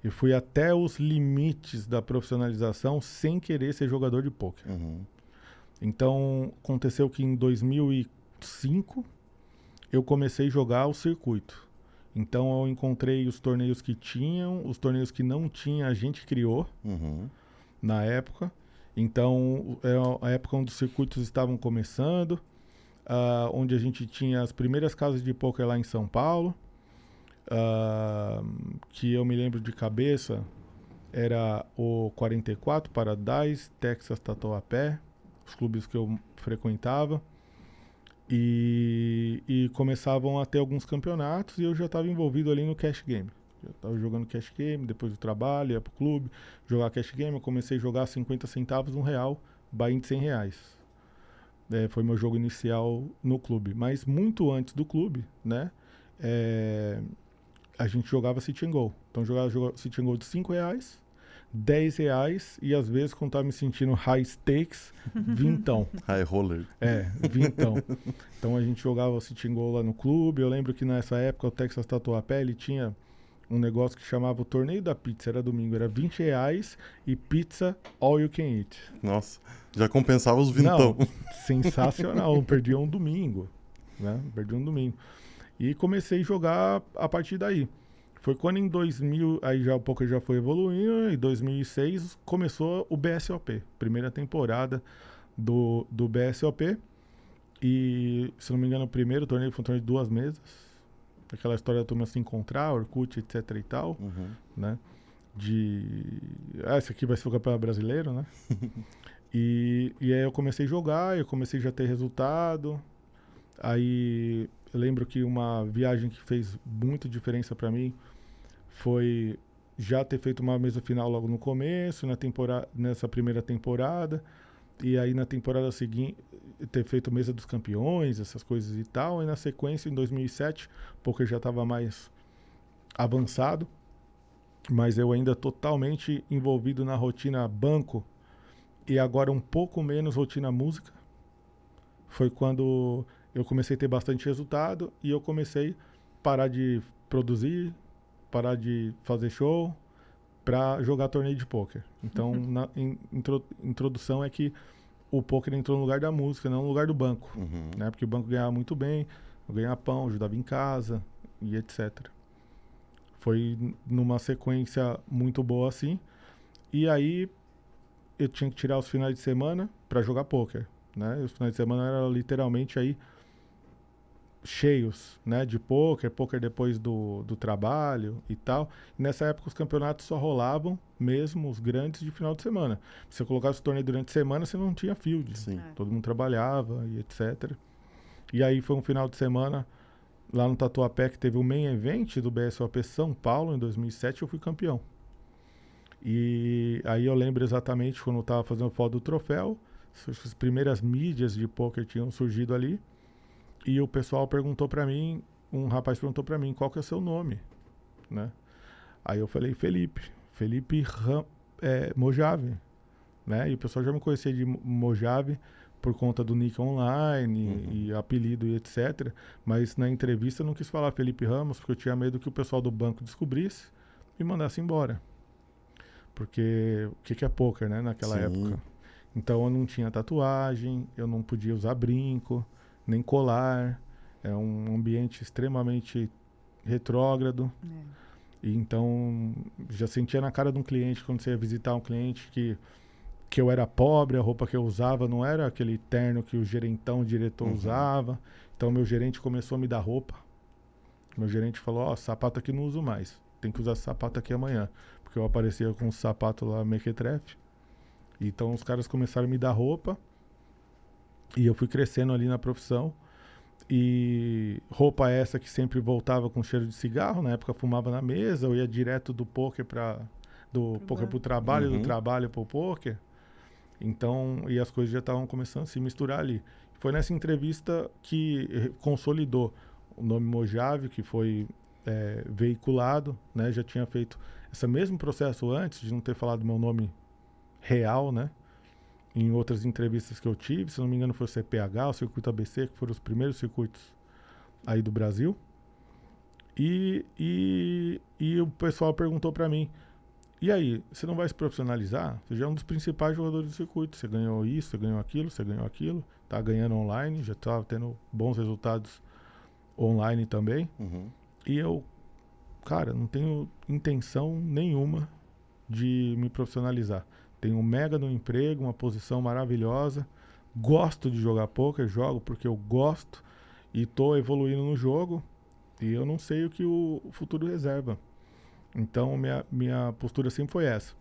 Eu fui até os limites da profissionalização sem querer ser jogador de pôquer. Então, aconteceu que em 2005 eu comecei a jogar o circuito. Então, eu encontrei os torneios que tinham, os torneios que não tinha, a gente criou na época. Então, é a época onde os circuitos estavam começando, onde a gente tinha as primeiras casas de pôquer lá em São Paulo, que eu me lembro de cabeça, era o 44, Paradise, Texas Tatuapé, os clubes que eu frequentava. E começavam a ter alguns campeonatos e eu já estava envolvido ali no cash game. Eu estava jogando cash game, depois do trabalho, ia pro clube, jogar cash game. Eu comecei a jogar 50 centavos, R$1, buy-in de R$100. Foi meu jogo inicial no clube. Mas muito antes do clube, né, a gente jogava sit and go. Então jogava sit and go de R$5, R$10 e às vezes, quando estava me sentindo high stakes, vintão. High roller. Vintão. Então a gente jogava o sit and go lá no clube. Eu lembro que nessa época o Texas Tatuapé, ele tinha um negócio que chamava o Torneio da Pizza, era domingo, era R$20 e pizza all you can eat. Nossa, já compensava os vintão. Não, sensacional, perdi um domingo, né? Perdi um domingo. E comecei a jogar a partir daí. Foi quando em 2000, aí já o poker já foi evoluindo, em 2006 começou o BSOP, primeira temporada do BSOP. E, se não me engano, o primeiro torneio foi um torneio de 2 mesas. Aquela história da turma se encontrar, Orkut, etc e tal, né? Esse aqui vai ser o campeonato brasileiro, né? E aí eu comecei a jogar, eu comecei já a ter resultado. Aí eu lembro que uma viagem que fez muita diferença para mim foi já ter feito uma mesa final logo no começo, nessa primeira temporada. E aí na temporada seguinte ter feito mesa dos campeões, essas coisas e tal. E na sequência, em 2007, o poker já estava mais avançado, mas eu ainda totalmente envolvido na rotina banco e agora um pouco menos rotina música. Foi quando eu comecei a ter bastante resultado e eu comecei a parar de produzir, parar de fazer show para jogar torneio de pôquer. Então, na introdução é que o pôquer entrou no lugar da música, não no lugar do banco. Né? Porque o banco ganhava muito bem, eu ganhava pão, ajudava em casa e etc. Foi numa sequência muito boa assim. E aí eu tinha que tirar os finais de semana para jogar pôquer. Né? E os finais de semana eram literalmente aí cheios, né, de pôquer depois do trabalho e tal. E nessa época os campeonatos só rolavam mesmo os grandes de final de semana. Se você colocasse o torneio durante a semana, você não tinha field. Sim. Todo mundo trabalhava e etc. E aí foi um final de semana lá no Tatuapé que teve o main event do BSOP São Paulo em 2007, eu fui campeão. E aí eu lembro exatamente quando eu estava fazendo foto do troféu, as primeiras mídias de pôquer tinham surgido ali. E o pessoal perguntou pra mim, um rapaz perguntou pra mim, qual que é o seu nome, né? Aí eu falei, Felipe Mojave, né? E o pessoal já me conhecia de Mojave por conta do nick online e apelido e etc. Mas na entrevista eu não quis falar Felipe Ramos, porque eu tinha medo que o pessoal do banco descobrisse e me mandasse embora. Porque o que é pôquer, né? Naquela época. Então eu não tinha tatuagem, eu não podia usar brinco, nem colar, é um ambiente extremamente retrógrado. E então já sentia na cara de um cliente, quando você ia visitar um cliente, que eu era pobre, a roupa que eu usava não era aquele terno que o gerentão, o diretor usava. Então meu gerente começou a me dar roupa. Meu gerente falou, sapato aqui não uso mais, tem que usar sapato aqui amanhã. Porque eu aparecia com um sapato lá mequetrefe. Então os caras começaram a me dar roupa. E eu fui crescendo ali na profissão. E roupa essa que sempre voltava com cheiro de cigarro. Na época fumava na mesa. Eu ia direto do pôquer do pôquer pro trabalho, do trabalho pro pôquer. Então, e as coisas já estavam começando a se misturar ali. Foi nessa entrevista que consolidou o nome Mojave, que foi veiculado, né? Já tinha feito esse mesmo processo antes de não ter falado meu nome real, né? Em outras entrevistas que eu tive, se não me engano foi o CPH, o Circuito ABC, que foram os primeiros circuitos aí do Brasil. E o pessoal perguntou pra mim, e aí, você não vai se profissionalizar? Você já é um dos principais jogadores do circuito. Você ganhou isso, você ganhou aquilo. Tá ganhando online, já tá tendo bons resultados online também. Uhum. E eu, cara, não tenho intenção nenhuma de me profissionalizar. Tenho um mega no emprego, uma posição maravilhosa. Gosto de jogar poker, jogo porque eu gosto. E tô evoluindo no jogo. E eu não sei o que o futuro reserva. Então, minha postura sempre foi essa.